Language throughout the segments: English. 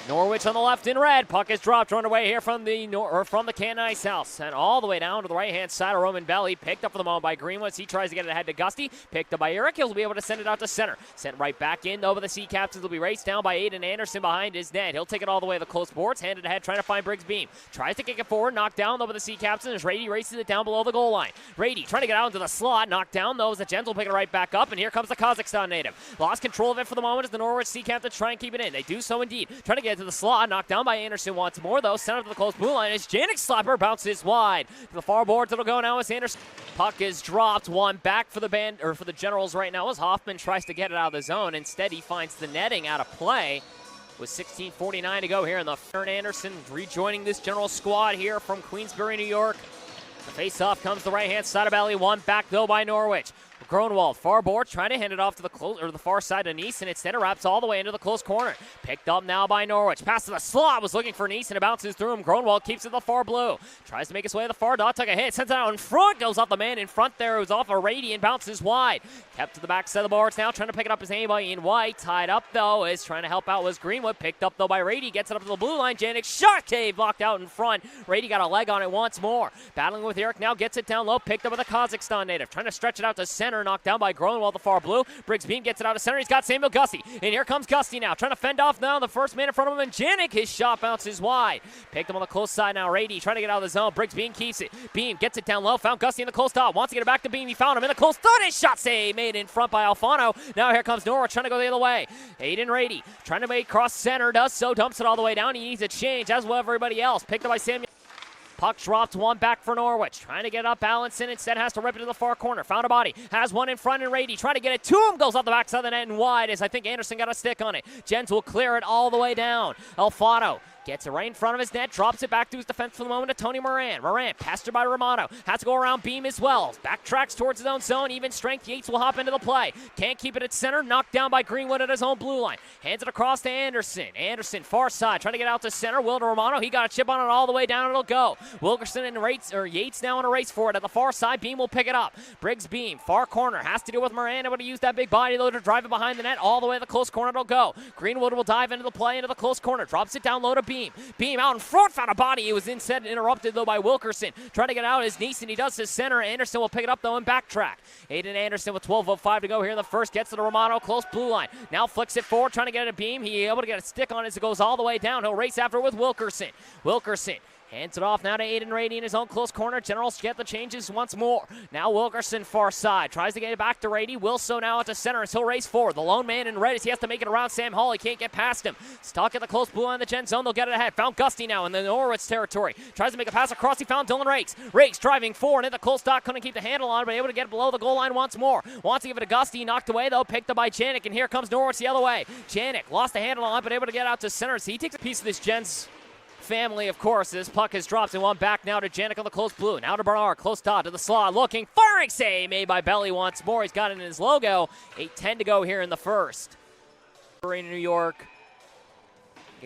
Norwich on the left in red. Puck is dropped, run away here from the Canton Ice House. Sent all the way down to the right-hand side of Roman Belly. Picked up for the moment by Greenwood. He tries to get it ahead to Gusty. Picked up by Eric. He'll be able to send it out to center. Sent right back in, though, but the Sea Captains will be raced down by Aidan Anderson behind his net. He'll take it all the way to the close boards. Handed ahead, trying to find Briggs Beam. Tries to kick it forward. Knocked down, though, by the Sea Captains. Raedy races it down below the goal line. Raedy trying to get out into the slot. Knocked down, though, as the Gens will pick it right back up. And here comes the Kazakhstan native. Lost control of it for the moment as the Norwich Sea Captains try and keep it in. They do so indeed. Trying to get it to the slot. Knocked down by Anderson once more, though. Sent up to the close blue line as Janik's slapper bounces wide. To the far boards it'll go now as Anderson. Puck is dropped. One back for the Generals right now as Hoffman tries to get it out of the zone. Instead, he finds the netting out of play. With 16:49 to go here in the third. Anderson rejoining this General squad here from Queensbury, New York. The face-off comes the right-hand side of alley. One back, though, by Norwich. Gronwald, far board, trying to hand it off to the far side of Neeson. Instead, it wraps all the way into the close corner. Picked up now by Norwich. Pass to the slot. Was looking for Neeson. It bounces through him. Gronwald keeps it to the far blue. Tries to make his way to the far dot. Took a hit. Sends it out in front. Goes off the man in front there. It was off a Raedy and bounces wide. Kept to the back side of the boards now. Trying to pick it up as anybody by Ian White. Tied up, though, is trying to help out was Greenwood. Picked up, though, by Raedy. Gets it up to the blue line. Janik shot cave. Blocked out in front. Raedy got a leg on it once more. Battling with Eric now. Gets it down low. Picked up with a Kazakhstan native. Trying to stretch it out to center. Knocked down by Gronwald. The far blue. Briggs Beam gets it out to center. He's got Samuel Gusty. And here comes Gusty now. Trying to fend off now the first man in front of him. And Janik, his shot bounces wide. Picked him on the close side now. Raedy trying to get out of the zone. Briggs Beam keeps it. Beam gets it down low. Found Gusty in the close dot. Wants to get it back to Beam. He found him in the close dot. His shot save made in front by Alfano. Now here comes Norwich trying to go the other way. Aidan Raedy trying to make cross center. Does so. Dumps it all the way down. He needs a change as well as everybody else. Picked up by Samuel. Puck dropped, one back for Norwich. Trying to get up Allenson, instead has to rip it to the far corner. Found a body, has one in front and Raedy. Trying to get it to him, goes off the backside of the net and wide as I think Anderson got a stick on it. Gens will clear it all the way down. Alfano gets it right in front of his net, drops it back to his defense for the moment to Tony Moran. Moran, passed her by Romano, has to go around Beam as well. Backtracks towards his own zone, even strength. Yates will hop into the play. Can't keep it at center, knocked down by Greenwood at his own blue line. Hands it across to Anderson. Anderson, far side, trying to get out to center. Will to Romano, he got a chip on it all the way down, it'll go. Wilkerson and Yates now in a race for it at the far side. Beam will pick it up. Briggs Beam, far corner, has to deal with Moran, able to use that big body though to drive it behind the net, all the way to the close corner it'll go. Greenwood will dive into the play, into the close corner, drops it down low to Beam. Beam out in front, found a body. It was instead interrupted, though, by Wilkerson. Trying to get out is Neeson. He does his center. Anderson will pick it up, though, and backtrack. Aidan Anderson with 12:05 to go here in the first. Gets to the Romano, close blue line. Now flicks it forward, trying to get it a Beam. He able to get a stick on it as it goes all the way down. He'll race after it with Wilkerson. Wilkerson hands it off now to Aidan Raedy in his own close corner. Generals get the changes once more. Now Wilkerson far side. Tries to get it back to Raedy. Will so now at the center as he'll race forward. The lone man in red as he has to make it around Sam Hall. He can't get past him. Stuck at the close blue line of the Gen zone. They'll get it ahead. Found Gusty now in the Norwich territory. Tries to make a pass across. He found Dylan Rakes. Rakes driving forward at the close dot. Couldn't keep the handle on it, but able to get below the goal line once more. Wants to give it to Gusty. Knocked away though. Picked up by Janik. And here comes Norwich the other way. Janik lost the handle on it, but able to get out to center. So he takes a piece of this Gen's family, of course. This puck is dropped and one back now to Janik on the close blue. Now to Bernard, close dot to the slot, looking, firing save made by Belly once more. He's got it in his logo. 8:10 to go here in the first. In New York,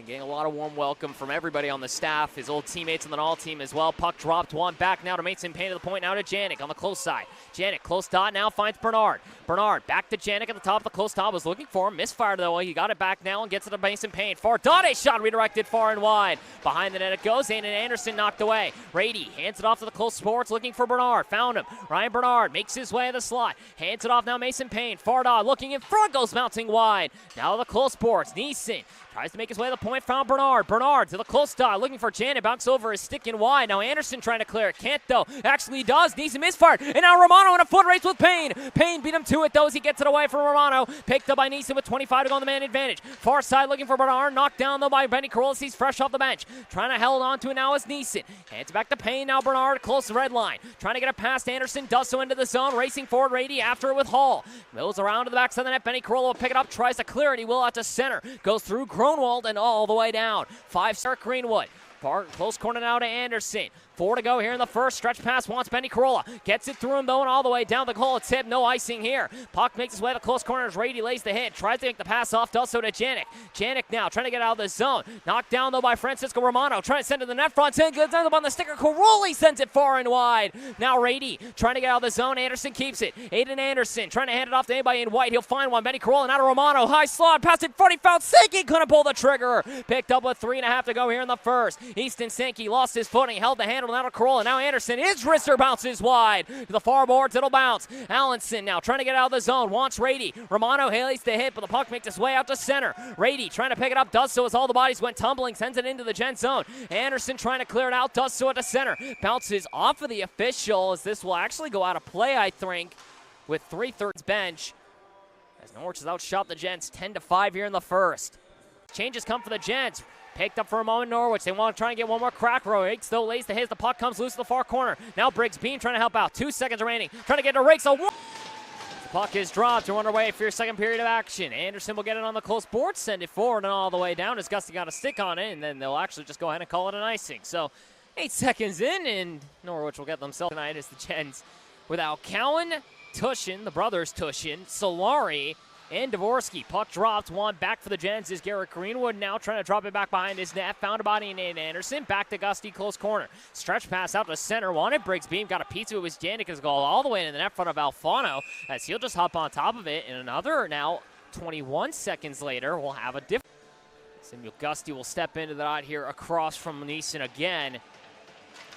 getting a lot of warm welcome from everybody on the staff, his old teammates on the all team as well. Puck dropped, one back now to Mason Payne to the point, now to Janik on the close side. Janik, close dot, now finds Bernard. Bernard back to Janik at the top of the close dot, was looking for him, misfired though. He got it back now and gets it to Mason Payne. Far dot, a shot redirected far and wide. Behind the net it goes, and Anderson knocked away. Raedy hands it off to the close sports, looking for Bernard. Found him. Ryan Bernard makes his way to the slot. Hands it off now, Mason Payne. Far dot, looking in front, goes bouncing wide. Now the close sports, Neeson tries to make his way to the point, found Bernard. Bernard to the close dot, looking for Janet, bounce over, is sticking wide. Now Anderson trying to clear it, can't though. Actually does, Neeson misfired, and now Romano in a foot race with Payne. Payne beat him to it though as he gets it away from Romano. Picked up by Neeson with 25 to go on the man advantage. Far side looking for Bernard, knocked down though by Benny Carolus. He's fresh off the bench. Trying to hold on to it now is Neeson. Hands it back to Payne, now Bernard, close red line. Trying to get it past Anderson, does so into the zone, racing forward Raedy after it with Hall. Mills around to the backside of the net, Benny Carolus will pick it up, tries to clear it, he will out to center. Goes through Gronwald and all the way down. 5-star Greenwood. Far close corner now to Anderson. 4 to go here in the first. Stretch pass wants Benny Carolla. Gets it through him though and all the way down the goal. It's tip, no icing here. Puck makes his way to the close corner as Raedy lays the hit. Tries to make the pass off, does so to Janik. Janik now trying to get out of the zone. Knocked down though by Francisco Romano. Trying to send it to the net front. Ends up on the sticker. Carolla sends it far and wide. Now Raedy trying to get out of the zone. Anderson keeps it. Aidan Anderson trying to hand it off to anybody in white. He'll find one. Benny Carolla, now to Romano. High slot, passed in front. He found Sankey. Couldn't pull the trigger. Picked up with 3.5 to go here in the first. Easton Sankey lost his footing. Held the handle now to Carolla. Now Anderson. His wrister bounces wide. To the far boards. It'll bounce. Allenson now trying to get out of the zone. Wants Raedy. Romano hails the hit, but the puck makes its way out to center. Raedy trying to pick it up. Does so as all the bodies went tumbling. Sends it into the Gent zone. Anderson trying to clear it out. Does so at the center. Bounces off of the official as this will actually go out of play, I think, with 3/3 bench. As Norwich has outshot the Gents 10-5 here in the first. Changes come for the Gents. Picked up for a moment Norwich. They want to try and get one more crack. Rakes though lays the hit. The puck comes loose to the far corner. Now Briggs Beam trying to help out. 2 seconds remaining. Trying to get to Rakes. The puck is dropped. You're underway for your second period of action. Anderson will get it on the close board. Send it forward and all the way down as Gusty got a stick on it. And then they'll actually just go ahead and call it an icing. So 8 seconds in and Norwich will get themselves tonight as the Gents without Cowan, Tushin, the brothers Tushin, Solari, and Dvorsky. Puck dropped. One back for the Gents is Garrett Greenwood now trying to drop it back behind his net. Found a body in Aidan Anderson. Back to Gusty, close corner. Stretch pass out to center. Wanted Briggs Beam. Got a pizza. It was Janika's goal all the way in the net front of Alfano as he'll just hop on top of it. And another now 21 seconds later we'll have a different. Samuel Gusty will step into the dot here across from Neeson again.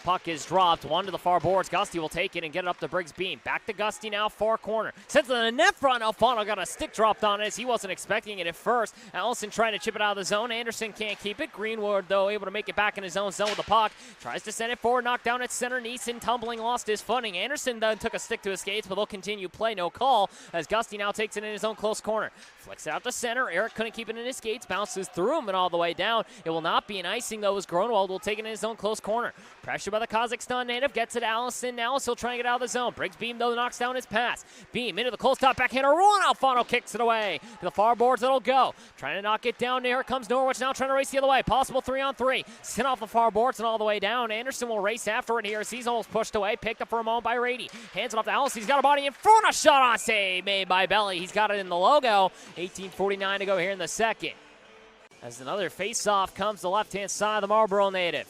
Puck is dropped. One to the far boards. Gusty will take it and get it up to Briggs Beam. Back to Gusty now, far corner. Sends it to the net front. Alfano got a stick dropped on it as he wasn't expecting it at first. Allison trying to chip it out of the zone. Anderson can't keep it. Greenwood, though, able to make it back in his own zone with the puck. Tries to send it forward. Knocked down at center. Neeson tumbling, lost his footing. Anderson then took a stick to his skates, but they'll continue play. No call as Gusty now takes it in his own close corner. Flicks it out to center. Eric couldn't keep it in his skates. Bounces through him and all the way down. It will not be an icing, though, as Gronwald will take it in his own close corner. Pressure by the Kazakhstan native. Gets it Allison. Now he'll try and get out of the zone. Briggs Beam, though, knocks down his pass. Beam into the close top backhander. Run. Alfano kicks it away. To the far boards, it'll go. Trying to knock it down. Here comes Norwich now trying to race the other way. Possible 3-on-3. Sent off the far boards and all the way down. Anderson will race after it here as he's almost pushed away. Picked up for a moment by Raedy. Hands it off to Allison. He's got a body in front. A shot on save made by Belly. He's got it in the logo. 18:49 to go here in the second. As another face-off comes to the left-hand side of the Marlborough native.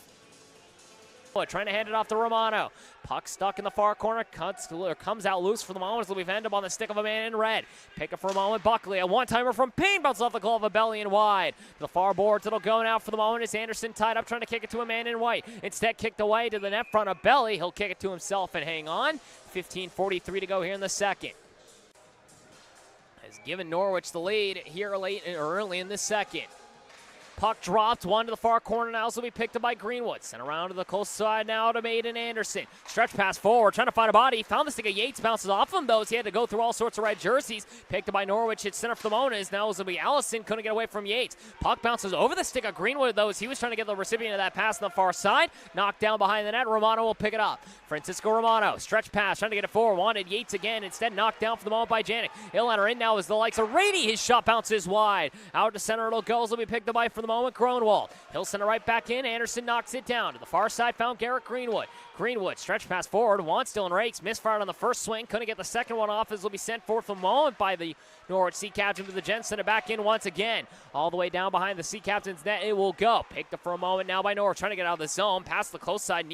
Trying to hand it off to Romano. Puck stuck in the far corner. Comes out loose for the moment. It'll be end up on the stick of a man in red. Pick up for a moment. Buckley. A one-timer from Payne. Bounces off the glove of Belly and wide. To the far boards. It'll go now for the moment. It's Anderson tied up trying to kick it to a man in white. Instead kicked away to the net front of Belly. He'll kick it to himself and hang on. 15:43 to go here in the second. Has given Norwich the lead here early in the second. Puck dropped, one to the far corner now, so will be picked up by Greenwood. Sent around to the close side now to Aidan Anderson. Stretch pass forward, trying to find a body. Found the stick of Yates, bounces off him though, as he had to go through all sorts of red jerseys. Picked up by Norwich, hit center for the Monas. Now it's going to be Allison, couldn't get away from Yates. Puck bounces over the stick of Greenwood though, as he was trying to get the recipient of that pass on the far side. Knocked down behind the net, Romano will pick it up. Francisco Romano, stretch pass, trying to get it forward. Wanted Yates again, instead knocked down for the moment by Janik. He'll enter in now as the likes of Raedy. His shot bounces wide. Out to center it'll go, will be picked up by for the moment Gronwald. He'll send it right back in. Anderson knocks it down. To the far side found Garrett Greenwood. Greenwood, stretch pass forward. Wants Dylan Rakes. Misfired on the first swing. Couldn't get the second one off as will be sent forth for the moment by the Norwich Sea Captain to the Gents. Send it back in once again. All the way down behind the Sea Captain's net. It will go. Picked up for a moment now by Norwich. Trying to get out of the zone. Past the close side.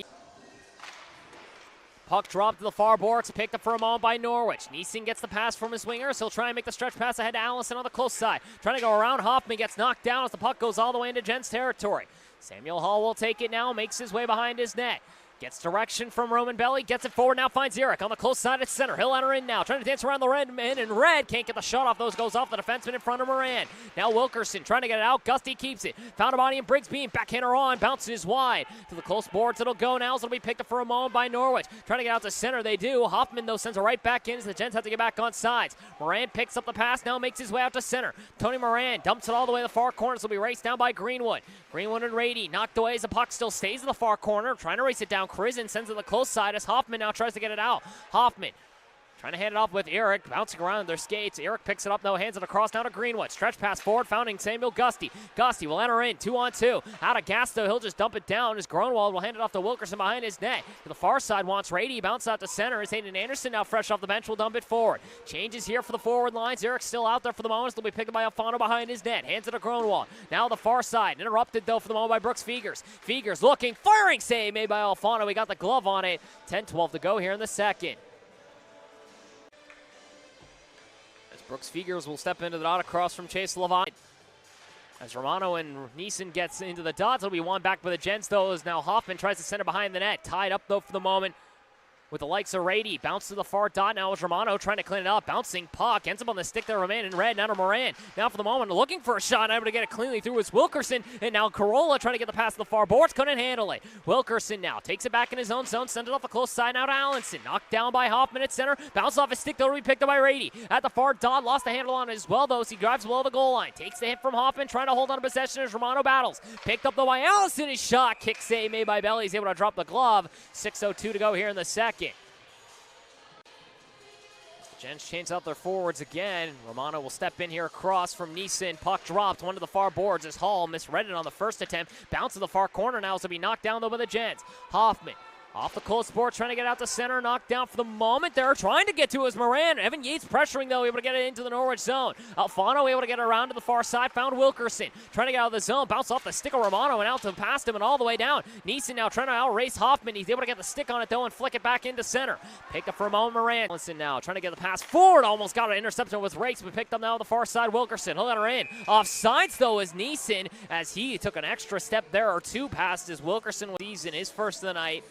Puck dropped to the far boards, picked up for a moment by Norwich. Neeson gets the pass from his wingers. He'll try and make the stretch pass ahead to Allison on the close side. Trying to go around. Hoffman gets knocked down as the puck goes all the way into Gents territory. Samuel Hall will take it now, makes his way behind his net. Gets direction from Roman Belly, gets it forward, now finds Eric on the close side at center. He'll enter in now, trying to dance around the red man in red. Can't get the shot off, those goes off the defenseman in front of Moran. Now Wilkerson trying to get it out, Gusty keeps it. Found a body in Briggs Beam, backhander on, bounces wide. To the close boards, it'll go now, so it'll be picked up for a moment by Norwich. Trying to get out to center, they do. Hoffman though sends it right back in, so the Gents have to get back on sides. Moran picks up the pass, now makes his way out to center. Tony Moran dumps it all the way to the far corner, so it'll be raced down by Greenwood. Greenwood and Raedy knocked away as the puck still stays in the far corner. Trying to race it down, Krisen sends it to the close side as Hoffman now tries to get it out. Hoffman Trying to hand it off with Eric, bouncing around their skates. Eric picks it up, though, hands it across now to Greenwood. Stretch pass forward, founding Samuel Gusty. Gusty will enter in, 2-on-2. Out of gas, though, he'll just dump it down. As Gronwald will hand it off to Wilkerson behind his net. To the far side, wants Raedy, bounce out to center. As Aidan Anderson, now fresh off the bench, will dump it forward. Changes here for the forward lines. Eric's still out there for the moment. It'll be picked up by Alfano behind his net. Hands it to Gronwald. Now the far side, interrupted, though, for the moment by Brooks Fegers. Fegers looking, firing save made by Alfano. He got the glove on it. 10-12 to go here in the second. Brooks Fegers will step into the dot across from Chase Levine. As Romano and Neeson gets into the dots, it'll be one back by the Gents, though, as now Hoffman tries to send it behind the net. Tied up, though, for the moment with the likes of Raedy. Bounce to the far dot now is Romano trying to clean it up. Bouncing puck. Ends up on the stick there, remain in red. Now to Moran. Now for the moment, looking for a shot. Able to get it cleanly through is Wilkerson. And now Corolla trying to get the pass to the far boards. Couldn't handle it. Wilkerson now takes it back in his own zone. Sends it off the close side now to Allenson. Knocked down by Hoffman at center. Bounce off his stick, though, to be picked up by Raedy. At the far dot, lost the handle on it as well, though, as he drives below the goal line. Takes the hit from Hoffman, trying to hold on to possession as Romano battles. Picked up, though, by Allison. His shot. Kick save made by Belly. He's able to drop the glove. 6:02 to go here in the second. Gents change out their forwards again. Romano will step in here across from Neeson. Puck dropped, one to the far boards as Hall misread it on the first attempt. Bounce to the far corner now, to be knocked down, though, by the Gents. Hoffman off the cold sport, trying to get out to center. Knocked down for the moment there. Trying to get to his Moran. Evan Yates pressuring, though, able to get it into the Norwich zone. Alfano able to get around to the far side. Found Wilkerson. Trying to get out of the zone. Bounce off the stick of Romano and out to past him and all the way down. Neeson now trying to outrace Hoffman. He's able to get the stick on it, though, and flick it back into center. Picked up for a moment, Moran. Allenson now trying to get the pass forward. Almost got an interception with Rakes, but picked up now on the far side. Wilkerson. He'll let her in. Offsides, though, is Neeson, as he took an extra step there or two past his Wilkerson season, his first of the night.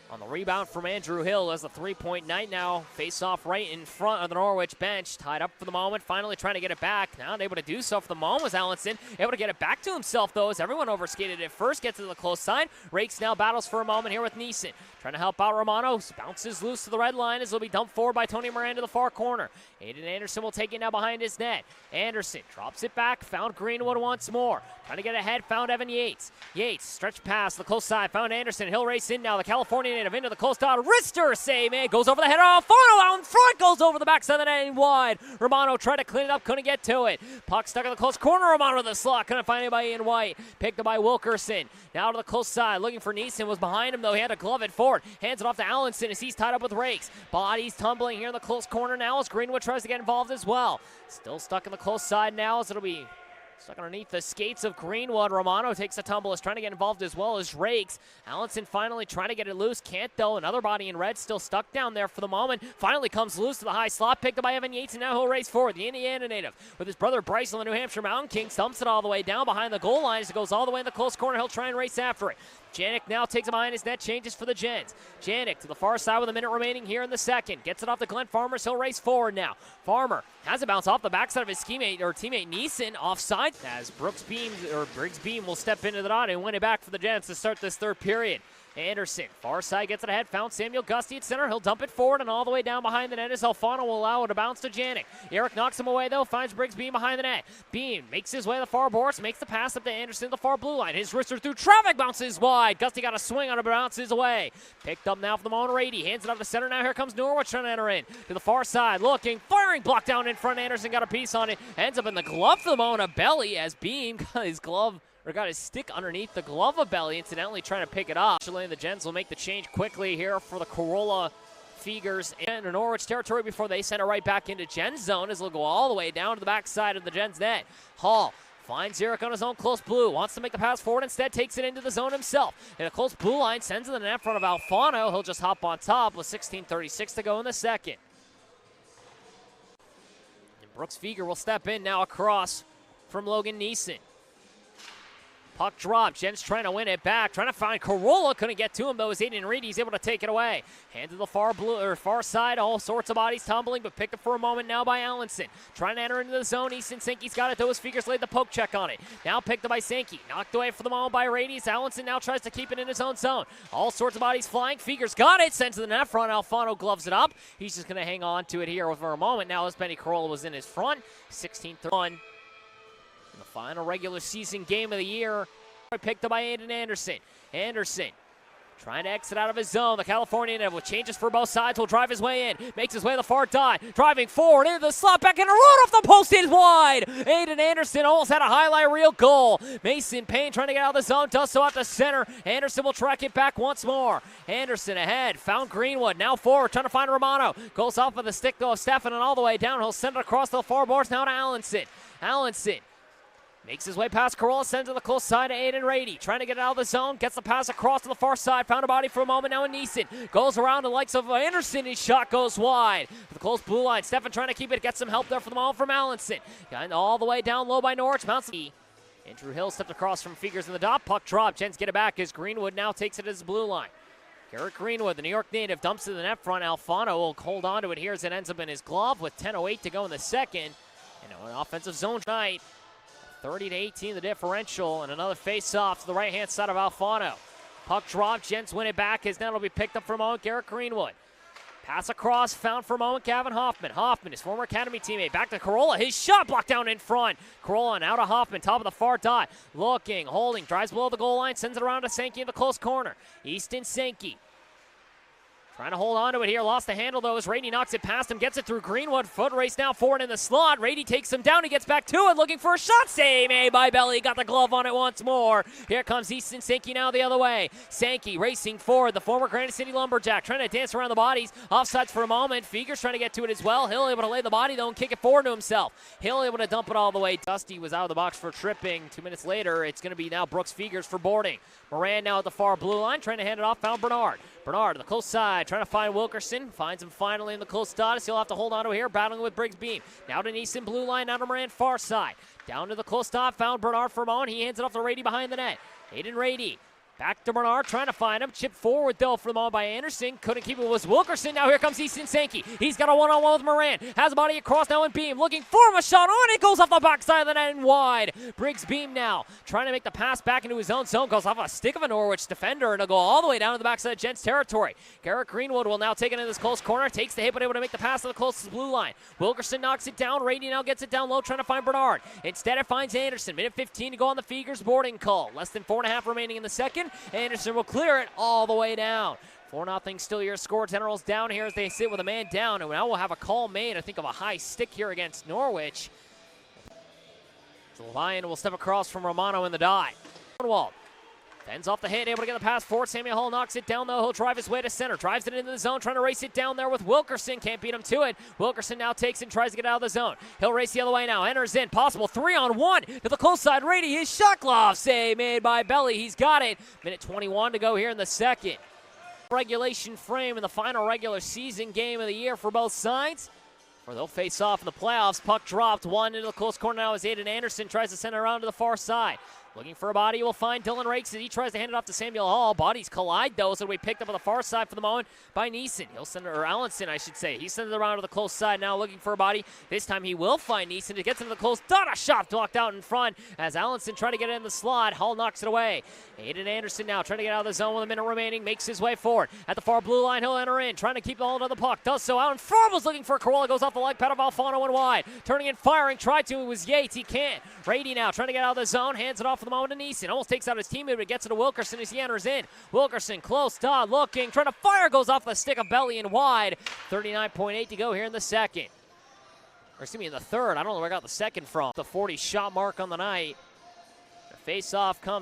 On the rebound from Andrew Hill as the three-point night now. Face off right in front of the Norwich bench. Tied up for the moment. Finally trying to get it back. Now unable to do so for the moment was Allenson. Able to get it back to himself, though, as everyone overskated it first. Gets to the close side. Rakes now battles for a moment here with Neeson. Trying to help out Romano. Bounces loose to the red line as it'll be dumped forward by Tony Moran to the far corner. Aidan Anderson will take it now behind his net. Anderson drops it back. Found Greenwood once more. Trying to get ahead. Found Evan Yates. Yates stretch pass the close side. Found Anderson. He'll race in now. The California native into the close dot. Wrister save, man. Goes over the head. Alfano out in front. Goes over the backside of the net and wide. Romano tried to clean it up. Couldn't get to it. Puck stuck in the close corner. Romano to the slot. Couldn't find anybody in white. Picked up by Wilkerson. Now to the close side. Looking for Neeson. Was behind him, though. He had to glove it forward. Hands it off to Allenson as he's tied up with Rakes. Bodies tumbling here in the close corner now as Greenwood tries to get involved as well. Still stuck in the close side now as it'll be stuck underneath the skates of Greenwood. Romano takes a tumble, is trying to get involved as well as Rakes. Allenson finally trying to get it loose. Can't, though. Another body in red still stuck down there for the moment. Finally comes loose to the high slot. Picked up by Evan Yates, and now he'll race forward. The Indiana native with his brother Bryce on the New Hampshire Mountain King. Dumps it all the way down behind the goal line as it goes all the way in the close corner. He'll try and race after it. Janik now takes it behind his net, changes for the Gents. Janik to the far side with a minute remaining here in the second. Gets it off to Glenn Farmer, so he'll race forward now. Farmer has a bounce off the backside of his teammate Neeson, offside, as Briggs Beam will step into the dot and win it back for the Gents to start this third period. Anderson, far side, gets it ahead, found Samuel Gusty at center. He'll dump it forward and all the way down behind the net as Alfano will allow it to bounce to Janik. Eric knocks him away, though, finds Briggs Beam behind the net. Beam makes his way to the far boards, makes the pass up to Anderson to the far blue line. His wrister through traffic, bounces wide. Gusty got a swing on it, but bounces away. Picked up now for the moment, Raedy. Hands it up to center, now here comes Norwich trying to enter in. To the far side, looking, firing, blocked down in front. Anderson got a piece on it. Ends up in the glove for the moment of Belly as Beam got his glove, or got his stick underneath the glove of Belly, incidentally trying to pick it up. Actually, the Gents will make the change quickly here for the Corolla Fegers and Norwich territory before they send it right back into Gens zone as they'll go all the way down to the backside of the Gens net. Hall finds Eric on his own close blue, wants to make the pass forward, instead takes it into the zone himself. In a close blue line, sends it in the net in front of Alfano. He'll just hop on top with 16:36 to go in the second. And Brooks Feger will step in now across from Logan Neeson. Puck drop. Gents trying to win it back. Trying to find Corolla. Couldn't get to him, though, as Aidan Raedy is able to take it away. Hand to the far side. All sorts of bodies tumbling, but picked up for a moment now by Allenson. Trying to enter into the zone. Easton Sankey's got it, though. His Fegers laid the poke check on it. Now picked up by Sankey. Knocked away for the moment by Raedy. Allenson now tries to keep it in his own zone. All sorts of bodies flying. Fegers got it. Sent to the net front. Alfano gloves it up. He's just going to hang on to it here for a moment now as Benny Corolla was in his front. 16-31. The final regular season game of the year, picked up by Aidan Anderson. Anderson Trying to exit out of his zone. The Californian with changes for both sides will drive his way in. Makes his way to the far dot. Driving forward into the slot. Back in a run off the post is wide. Aidan Anderson almost had a highlight reel goal. Mason Payne trying to get out of the zone. Does so at the center. Anderson will track it back once more. Anderson ahead. Found Greenwood. Now forward. Trying to find Romano. Goes off of the stick though of Stefan and all the way down. He'll send it across the far boards now to Allenson. Allenson makes his way past Corolla, sends it to the close side to Aidan Raedy. Trying to get it out of the zone, gets the pass across to the far side. Found a body for a moment now in Neeson. Goes around the likes of Anderson, his shot goes wide. The close blue line, Stefan trying to keep it, gets some help there for the moment from Allenson. Got all the way down low by Norwich, bounces. Andrew Hill stepped across from Figures in the dot, puck drop. Gents get it back as Greenwood now takes it as the blue line. Garrett Greenwood, the New York native, dumps to the net front. Alfano will hold on to it here as it ends up in his glove with 10:08 to go in the second. And an offensive zone tonight. 30-18 the differential, and another face-off to the right-hand side of Alfano. Puck drop, Gents win it back, as now it'll be picked up for a moment, Garrett Greenwood. Pass across, found for a moment, Gavin Hoffman. Hoffman, his former academy teammate, back to Corolla. His shot blocked down in front. Corolla now to Hoffman, top of the far dot. Looking, holding, drives below the goal line, sends it around to Sankey in the close corner. Easton Sankey. Trying to hold on to it here. Lost the handle, though, as Raedy knocks it past him. Gets it through Greenwood. Foot race now forward in the slot. Raedy takes him down. He gets back to it, looking for a shot. Save made by Belly. Got the glove on it once more. Here comes Easton Sankey now the other way. Sankey racing forward. The former Granite City Lumberjack trying to dance around the bodies. Offsides for a moment. Figures trying to get to it as well. Hill able to lay the body, though, and kick it forward to himself. Hill able to dump it all the way. Dusty was out of the box for tripping. 2 minutes later, it's going to be now Brooks Figures for boarding. Moran now at the far blue line. Trying to hand it off. Found Bernard. Bernard on the close side, trying to find Wilkerson. Finds him finally in the close status. He'll have to hold on to it here, battling with Briggs Beam. Now to Neeson, blue line, now to Moran, far side. Down to the close stop, found Bernard for a moment. He hands it off to Raedy behind the net. Aidan Raedy. Back to Bernard, trying to find him. Chip forward, though, for the ball by Anderson. Couldn't keep it, was Wilkerson. Now here comes Easton Sankey. He's got a one-on-one with Moran. Has a body across now in Beam. Looking for him, a shot on it. Goes off the backside of the net and wide. Briggs Beam now trying to make the pass back into his own zone. Goes off a stick of a Norwich defender, and it'll go all the way down to the backside of Gents territory. Garrett Greenwood will now take it in this close corner. Takes the hit, but able to make the pass to the closest blue line. Wilkerson knocks it down. Raedy now gets it down low, trying to find Bernard. Instead, it finds Anderson. Minute 15 to go on the Figures boarding call. Less than 4.5 remaining in the second. Anderson will clear it all the way down. 4-0 still your score. Generals down here as they sit with a man down. And now we'll have a call made, I think, of a high stick here against Norwich. So Lion will step across from Romano in the dot. Wall fends off the hit, able to get the pass forward. Samuel Hull knocks it down, though. He'll drive his way to center. Drives it into the zone, trying to race it down there with Wilkerson. Can't beat him to it. Wilkerson now takes and tries to get out of the zone. He'll race the other way now. Enters in. Possible 3-on-1 to the close side. Raedy, his shot glove save made by Belly. He's got it. Minute 21 to go here in the second. Regulation frame in the final regular season game of the year for both sides. Or they'll face off in the playoffs. Puck dropped. One into the close corner now as Aidan Anderson tries to send it around to the far side. Looking for a body, you will find Dylan Rakes as he tries to hand it off to Samuel Hall. Bodies collide, though, so it'll be picked up on the far side for the moment by Neeson. He'll send it, or Allenson, I should say. He sends it around to the close side now, looking for a body. This time he will find Neeson. It gets into the close dot. A shot blocked out in front as Allenson trying to get it in the slot. Hall knocks it away. Aidan Anderson now trying to get out of the zone with a minute remaining. Makes his way forward. At the far blue line, he'll enter in. Trying to keep the hold of the puck. Does so out in front. Was looking for Corolla. Goes off the leg pad of Alfano and wide. Turning and firing. Tried to. It was Yates. He can't. Raedy now trying to get out of the zone. Hands it off for the moment to Neeson. Almost takes out his teammate, but gets it to Wilkerson as he enters in. Wilkerson close dot. Looking. Trying to fire. Goes off the stick of Belly and wide. 39.8 to go here in the second. Or excuse me, in the third. I don't know where I got the second from. The 40 shot mark on the night. The face-off comes